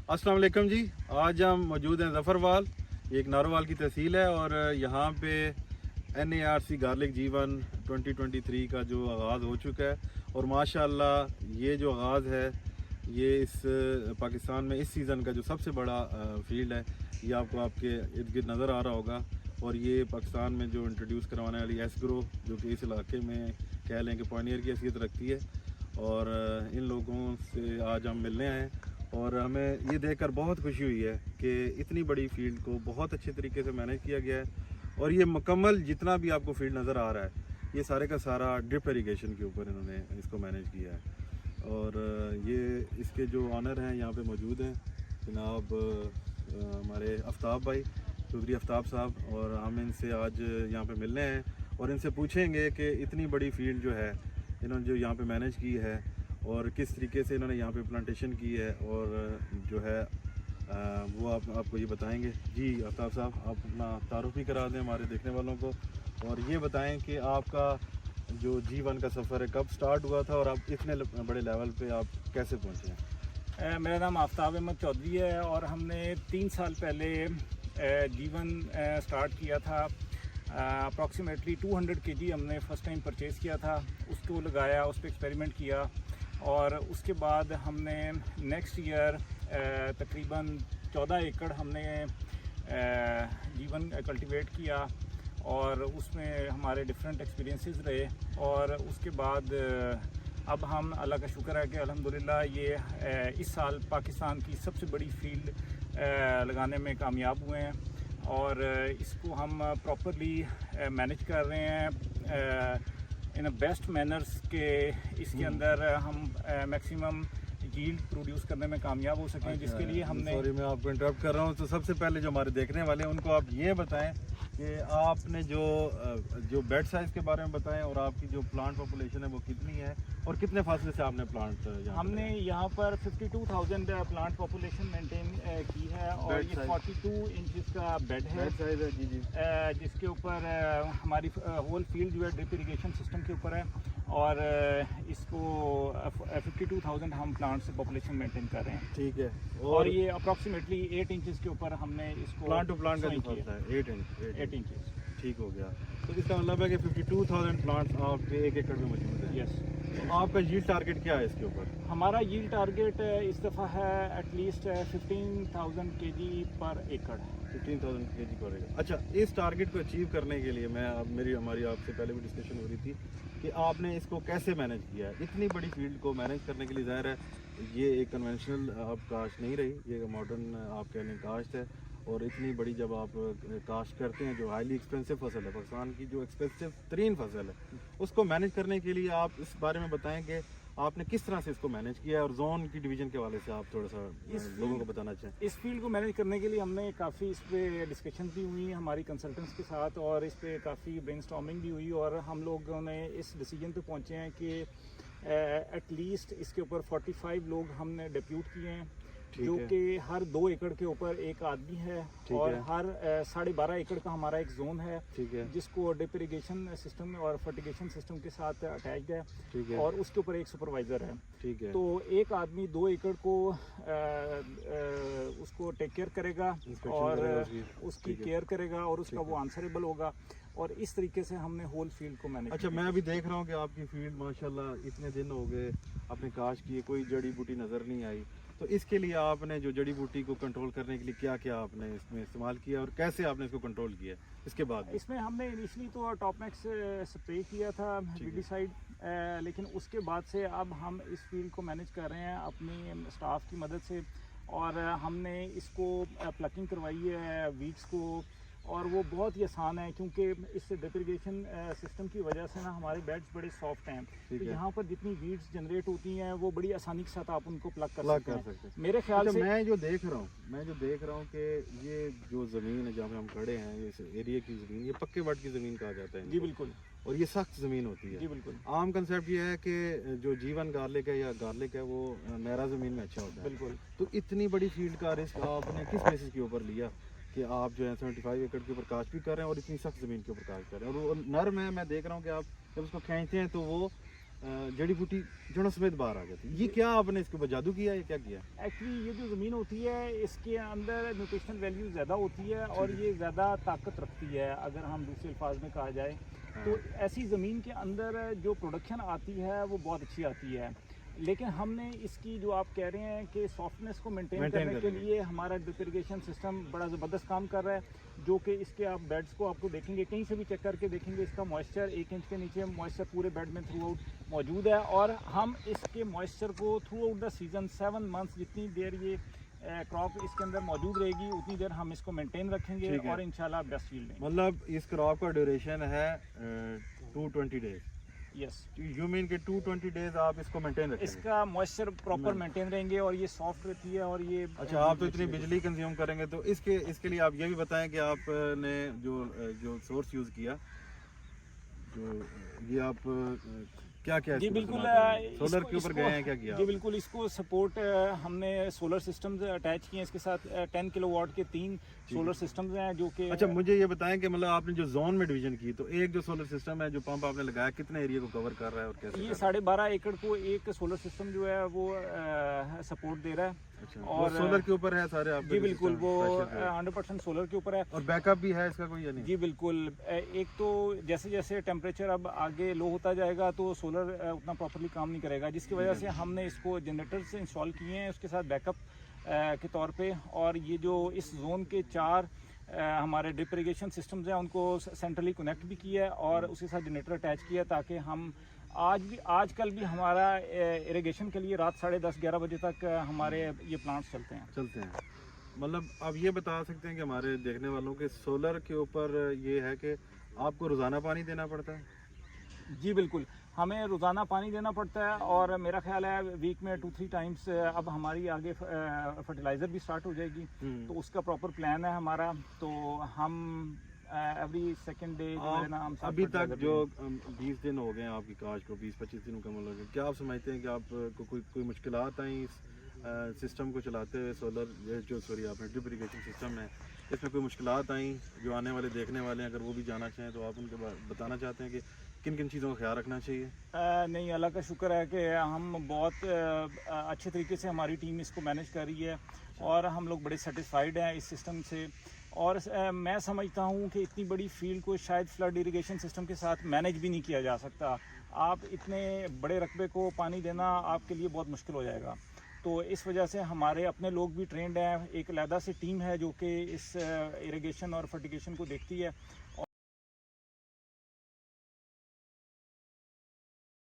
अस्सलाम वालेकुम जी। आज हम मौजूद हैं ज़फ़रवाल, ये एक नारोवाल की तहसील है और यहाँ पे NARC गार्लिक जीवन 2023 का जो आगाज़ हो चुका है और माशाअल्लाह ये जो आगाज़ है ये इस पाकिस्तान में इस सीज़न का जो सबसे बड़ा फील्ड है, ये आपको आपके इर्द गिर्द नज़र आ रहा होगा। और ये पाकिस्तान में जो इंट्रोड्यूस करवाने वाली एसग्रो जो कि इस इलाके में कह लें कि पॉइनियर की हैसियत रखती है, और इन लोगों से आज हम मिलने आए और हमें ये देखकर बहुत खुशी हुई है कि इतनी बड़ी फील्ड को बहुत अच्छे तरीके से मैनेज किया गया है। और ये मुकम्मल जितना भी आपको फील्ड नज़र आ रहा है ये सारे का सारा ड्रिप इरिगेशन के ऊपर इन्होंने इसको मैनेज किया है। और ये इसके जो ऑनर हैं यहाँ पे मौजूद हैं जनाब हमारे आफ्ताब भाई, चौधरी आफ्ताब साहब, और हम इनसे आज यहाँ पे मिलने हैं और इनसे पूछेंगे कि इतनी बड़ी फील्ड जो है इन्होंने जो यहाँ पे मैनेज की है और किस तरीके से इन्होंने यहाँ पे प्लांटेशन की है और जो है वो आपको ये बताएंगे। जी आफ्ताब साहब, आप अपना तारुफ भी करा दें हमारे देखने वालों को और ये बताएं कि आपका जो जीवन का सफ़र है कब स्टार्ट हुआ था और आप इतने बड़े लेवल पे आप कैसे पहुँचे हैं। मेरा नाम आफ्ताब अहमद चौधरी है और हमने 3 साल पहले जीवन स्टार्ट किया था। अप्रॉक्सीमेटली 200 kg हमने फ़र्स्ट टाइम परचेज़ किया था, उसको लगाया, उस पर एक्सपेरिमेंट किया और उसके बाद हमने नेक्स्ट ईयर तकरीबन 14 एकड़ हमने जीवन कल्टीवेट किया और उसमें हमारे डिफरेंट एक्सपीरियंसेस रहे। और उसके बाद अब हम अल्लाह का शुक्र है कि अल्हम्दुलिल्लाह ये इस साल पाकिस्तान की सबसे बड़ी फील्ड लगाने में कामयाब हुए हैं और इसको हम प्रॉपरली मैनेज कर रहे हैं इन अ बेस्ट मैनर्स के इसके अंदर हम मैक्सिमम यील्ड प्रोड्यूस करने में कामयाब हो सकें। जिसके लिए हमने, सॉरी मैं आपको इंटरप्ट कर रहा हूँ, तो सबसे पहले जो हमारे देखने वाले हैं उनको आप ये बताएं कि आपने जो बेड साइज़ के बारे में बताएं और आपकी जो प्लांट पॉपुलेशन है वो कितनी है और कितने फासले से आपने प्लांट हमने यहाँ पर 52,000 प्लांट पॉपुलेशन मेंटेन की है और ये 42 इंचेस का बेड है जी जिसके ऊपर हमारी होल फील्ड जो है ड्रिप इरिगेशन सिस्टम के ऊपर है और इसको 52,000 हम प्लांट से पॉपुलेशन मेंटेन कर रहे हैं। ठीक है। और ये अप्रॉक्सीमेटली 8 इंचेस के ऊपर हमने इसको प्लांट टू प्लांट का जो फर्क है 8 इंच। ठीक हो गया, तो इसका मतलब है कि 52,000 प्लांट्स आपके 1 एकड़ में मौजूद है। यस। तो आपका यील्ड टारगेट क्या है इसके ऊपर? हमारा यील्ड टारगेट इस दफ़ा है एटलीस्ट 15,000 kg पर एकड़। 15,000 kg पर एकड़। अच्छा, इस टारगेट को अचीव करने के लिए मैं अब हमारी आपसे पहले भी डिस्कशन हो रही थी कि आपने इसको कैसे मैनेज किया है। इतनी बड़ी फील्ड को मैनेज करने के लिए ज़ाहिर है ये एक कन्वेंशनल आप काश्त नहीं रही, ये मॉडर्न आप कह लें काश्त है। और इतनी बड़ी जब आप काश्त करते हैं जो हाईली एक्सपेंसिव फसल है, पाकिस्तान की जो एक्सपेंसिव तरीन फसल है, उसको मैनेज करने के लिए आप इस बारे में बताएं कि आपने किस तरह से इसको मैनेज किया है और जोन की डिवीज़न के हवाले से आप थोड़ा सा लोगों को बताना चाहें। इस फील्ड को मैनेज करने के लिए हमने काफ़ी इस पर डिस्कशन भी हुई हमारी कंसल्टेंट्स के साथ और इस पर काफ़ी ब्रेनस्टॉर्मिंग भी हुई और हम लोगों ने इस डिसीजन पे पहुँचे हैं कि एटलीस्ट इसके ऊपर 45 लोग हमने डिप्यूट किए हैं जो कि हर 2 एकड़ के ऊपर एक आदमी है और हर 12.5 एकड़ का हमारा एक जोन है जिसको ड्रिप इरिगेशन सिस्टम और फर्टिगेशन सिस्टम के साथ अटैच्ड है और उसके ऊपर एक सुपरवाइजर है। तो एक आदमी 2 एकड़ को उसको टेक केयर करेगा और उसकी केयर करेगा और उसका वो आंसरेबल होगा और इस तरीके से हमने होल फील्ड को मैनेज। अच्छा, मैं अभी देख रहा हूँ कि आपकी फील्ड माशाल्लाह इतने दिन हो गए आपने काश्त किए, कोई जड़ी बूटी नज़र नहीं आई, तो इसके लिए आपने जो जड़ी बूटी को कंट्रोल करने के लिए क्या क्या आपने इसमें इस्तेमाल किया और कैसे आपने इसको कंट्रोल किया? इसके बाद इसमें हमने इनिशियली तो टॉपमैक्स स्प्रे किया था वीडिसाइड, लेकिन उसके बाद से अब हम इस फील्ड को मैनेज कर रहे हैं अपनी स्टाफ की मदद से और हमने इसको प्लकिंग करवाई है वीड्स को और वो बहुत ही आसान है क्योंकि इस ड्रिप इरिगेशन सिस्टम की वजह से ना हमारे बेड्स बड़े सॉफ्ट हैं, तो यहाँ पर जितनी वीड्स जनरेट होती हैं वो बड़ी आसानी के साथ आप उनको प्लग कर सकते हैं। मेरे ख्याल से मैं जो देख रहा हूँ कि ये जो ज़मीन है जहाँ पे हम खड़े हैं, इस एरिया की ज़मीन, ये पक्के वट की ज़मीन कहा जाता है। जी बिल्कुल। और ये सख्त ज़मीन होती है। जी बिल्कुल। आम कंसेप्ट ये है कि जो जीवन गार्लिक है या गार्लिक है वो मेरा ज़मीन में अच्छा होता है। बिल्कुल। तो इतनी बड़ी फील्ड का रिस्क आपने किस बेसिस के ऊपर लिया कि आप जो है 75 एकड़ के ऊपर काश्त भी कर रहे हैं और इतनी सख्त ज़मीन के ऊपर काश्त कर रहे हैं? और वो नर्म है, मैं देख रहा हूँ कि आप जब उसको खींचते हैं तो वो जड़ी बूटी जड़ों समेत बाहर आ जाती है। ये क्या आपने इसके ऊपर जादू किया है, क्या किया? एक्चुअली ये जो ज़मीन होती है इसके अंदर न्यूट्रिशनल वैल्यू ज़्यादा होती है और ये ज़्यादा ताकत रखती है, अगर हम दूसरे अल्फाज में कहा जाए तो ऐसी ज़मीन के अंदर जो प्रोडक्शन आती है वो बहुत अच्छी आती है। लेकिन हमने इसकी जो आप कह रहे हैं कि सॉफ्टनेस को मेंटेन करने के लिए हमारा ड्रिप इरिगेशन सिस्टम बड़ा ज़बरदस्त काम कर रहा है, जो कि इसके आप बेड्स को आपको देखेंगे, कहीं से भी चेक करके देखेंगे, इसका मॉइस्चर 1 इंच के नीचे मॉइस्चर पूरे बेड में थ्रू आउट मौजूद है। और हम इसके मॉइस्चर को through out the season 7 months जितनी देर ये क्रॉप इसके अंदर मौजूद रहेगी उतनी देर हम इसको मेंटेन रखेंगे और इंशाल्लाह बेस्ट यील्ड देंगे। मतलब इस क्रॉप का ड्यूरेशन है 220 डेज। यस, यू मीन कि 220 डेज आप इसको मेंटेन रखेंगे? इसका मॉइस्चर प्रॉपर मेंटेन रहेंगे और ये सॉफ्ट रहती है और ये अच्छा, आप तो इतनी बिजली कंज्यूम करेंगे तो इसके लिए आप ये भी बताएं कि आपने जो सोर्स यूज़ किया, जो ये आप क्या क्या जी बिल्कुल सोलर के ऊपर गए हैं, क्या किया? जी बिल्कुल, इसको सपोर्ट हमने सोलर सिस्टम्स अटैच किए हैं इसके साथ। 10 किलोवाट के 3 सोलर सिस्टम्स हैं जो कि अच्छा, मुझे ये बताएं कि मतलब आपने जो जोन में डिवीजन की, तो एक जो सोलर सिस्टम है, जो पंप आपने लगाया, कितने एरिया को कवर कर रहा है और कैसे? ये 12.5 एकड़ को एक सोलर सिस्टम जो है वो सपोर्ट दे रहा है। अच्छा, और सोलर के ऊपर है सारे आपके? जी बिल्कुल, वो 100% सोलर के ऊपर है। और बैकअप भी है इसका कोई या नहीं? जी बिल्कुल, एक तो जैसे जैसे टेम्परेचर अब आगे लो होता जाएगा तो सोलर उतना प्रॉपर्ली काम नहीं करेगा, जिसकी वजह से हमने इसको जनरेटर्स इंस्टॉल किए हैं उसके साथ बैकअप के तौर पे। और ये जो इस जोन के 4 हमारे ड्रिप इरिगेशन सिस्टम्स हैं उनको सेंट्रली कनेक्ट भी किया है और उसके साथ जनरेटर अटैच किया है, ताकि हम आजकल भी हमारा इरिगेशन के लिए रात 10:30-11 बजे तक हमारे ये प्लांट्स चलते हैं। मतलब आप ये बता सकते हैं कि हमारे देखने वालों के सोलर के ऊपर ये है कि आपको रोज़ाना पानी देना पड़ता है? जी बिल्कुल, हमें रोज़ाना पानी देना पड़ता है और मेरा ख्याल है वीक में 2-3 टाइम्स अब हमारी आगे फर्टिलाइज़र भी स्टार्ट हो जाएगी, तो उसका प्रॉपर प्लान है हमारा। तो हम एवरी सेकंड डे जो है ना हम अभी तक जो 20 दिन हो गए आपकी काश्त को, 20-25 दिन मुकम्मल हो गए, क्या आप समझते हैं कि आपको कोई मुश्किलात आई इस सिस्टम को चलाते हुए? सोलर आपने ड्रिप इरिगेशन सिस्टम है, इसमें कोई मुश्किलात आई जो आने वाले देखने वाले हैं, अगर वो भी जाना चाहें तो आप उनके बताना चाहते हैं कि किन किन चीज़ों का ख्याल रखना चाहिए? नहीं, अल्लाह का शुक्र है कि हम बहुत अच्छे तरीके से हमारी टीम इसको मैनेज कर रही है और हम लोग बड़े सेटिस्फाइड हैं इस सिस्टम से। और मैं समझता हूँ कि इतनी बड़ी फील्ड को शायद फ्लड इरिगेशन सिस्टम के साथ मैनेज भी नहीं किया जा सकता। आप इतने बड़े रकबे को पानी देना आपके लिए बहुत मुश्किल हो जाएगा। तो इस वजह से हमारे अपने लोग भी ट्रेंड हैं, एक अलहदा से टीम है जो कि इस इरिगेशन और फर्टिगेशन को देखती है